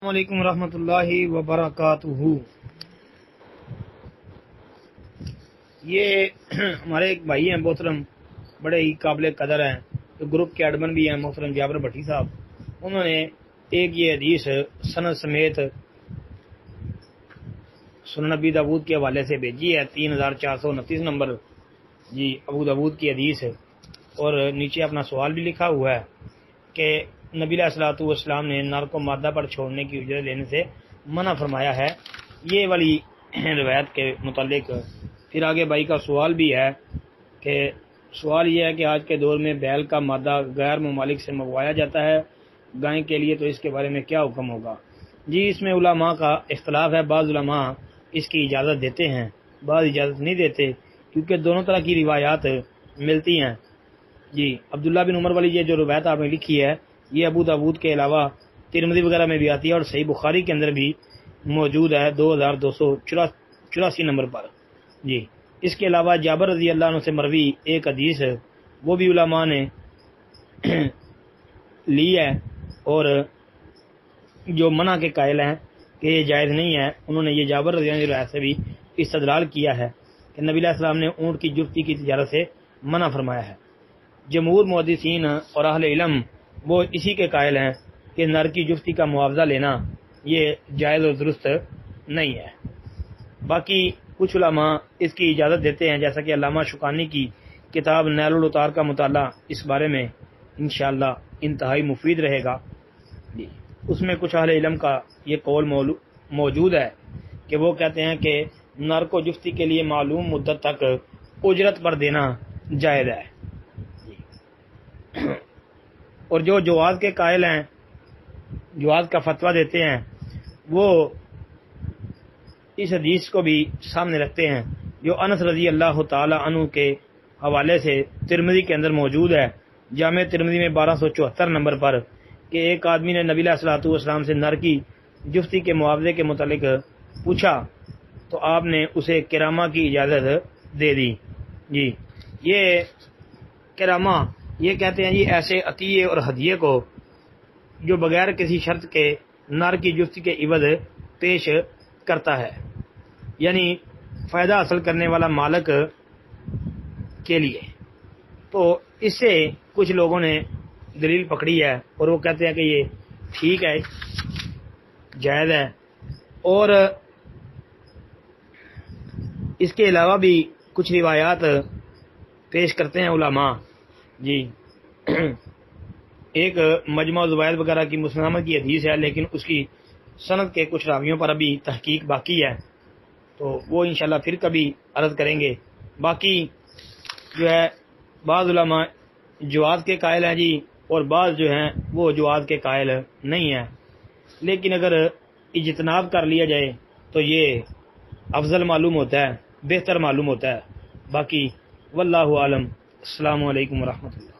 السلام علیکم ورحمۃ اللہ وبرکاتہ۔ یہ ہمارے ایک بھائی ہیں محترم، بڑے ہی قابل قدر ہیں، جو گروپ کے ایڈمن بھی ہیں، محترم جابر بھٹی صاحب۔ انہوں نے ایک یہ حدیث سند سمیت سنن ابی داؤد کے حوالے سے بھیجی ہے، 3429 نمبر جی ابو داؤد کی حدیث، اور نیچے اپنا سوال بھی لکھا ہوا ہے کہ نبی علیہ الصلوۃ والسلام نے نر کو مادہ پر چھوڑنے کی اجرت لینے سے منع فرمایا ہے، یہ والی روایت کے متعلق۔ پھر آگے بھائی کا سوال بھی ہے کہ سوال یہ ہے کہ آج کے دور میں بیل کا مادہ غیر ممالک سے منگوایا جاتا ہے گائے کے لیے، تو اس کے بارے میں کیا حکم ہوگا؟ جی اس میں علماء کا اختلاف ہے، بعض علماء اس کی اجازت دیتے ہیں، بعض اجازت نہیں دیتے، کیونکہ دونوں طرح کی روایات ملتی ہیں۔ جی عبداللہ بن عمر والی یہ جو روایت آپ نے لکھی ہے، یہ ابو داؤد کے علاوہ ترمذی وغیرہ میں بھی آتی ہے، اور صحیح بخاری کے اندر بھی موجود ہے 2284 نمبر پر۔ جی اس کے علاوہ جابر رضی اللہ عنہ سے مروی ایک حدیث ہے، وہ بھی علماء نے لی ہے، اور جو منع کے قائل ہیں کہ یہ جائز نہیں ہے، انہوں نے یہ جابر رضی اللہ عنہ روایت سے بھی استدلال کیا ہے کہ نبی علیہ السلام نے اونٹ کی جفتی کی تجارت سے منع فرمایا ہے۔ جمہور محدثین اور اہل علم وہ اسی کے قائل ہیں کہ نر کی جفتی کا معاوضہ لینا یہ جائز اور درست نہیں ہے۔ باقی کچھ علماء اس کی اجازت دیتے ہیں، جیسا کہ علامہ شوکانی کی کتاب نیل العطار کا مطالعہ اس بارے میں انشاءاللہ انتہائی مفید رہے گا۔ اس میں کچھ اہل علم کا یہ قول موجود ہے کہ وہ کہتے ہیں کہ نر کو جفتی کے لیے معلوم مدت تک اجرت پر دینا جائز ہے، اور جو جواز کے قائل ہیں، جواز کا فتویٰ دیتے ہیں، وہ اس حدیث کو بھی سامنے رکھتے ہیں جو انس رضی اللہ تعالی عنہ کے حوالے سے ترمذی کے اندر موجود ہے، جامع ترمذی میں 1274 نمبر پر، کہ ایک آدمی نے نبی علیہ الصلوۃ والسلام سے نر کی جفتی کے معاوضے کے متعلق پوچھا تو آپ نے اسے کرامہ کی اجازت دے دی۔ جی یہ کرامہ یہ کہتے ہیں یہ ایسے عطیے اور ہدیے کو جو بغیر کسی شرط کے نر کی جفتی کے عوض پیش کرتا ہے، یعنی فائدہ حاصل کرنے والا مالک کے لیے۔ تو اس سے کچھ لوگوں نے دلیل پکڑی ہے، اور وہ کہتے ہیں کہ یہ ٹھیک ہے، جائز ہے، اور اس کے علاوہ بھی کچھ روایات پیش کرتے ہیں علماء۔ جی ایک مجمع الزوائد وغیرہ کی مسند احمد کی حدیث ہے، لیکن اس کی سند کے کچھ راویوں پر ابھی تحقیق باقی ہے، تو وہ انشاءاللہ پھر کبھی عرض کریں گے۔ باقی جو ہے بعض علماء جواز کے قائل ہیں جی، اور بعض جو ہیں وہ جواز کے قائل نہیں ہیں، لیکن اگر اجتناب کر لیا جائے تو یہ افضل معلوم ہوتا ہے، بہتر معلوم ہوتا ہے۔ باقی واللہ عالم۔ السلام علیکم ورحمۃ اللہ۔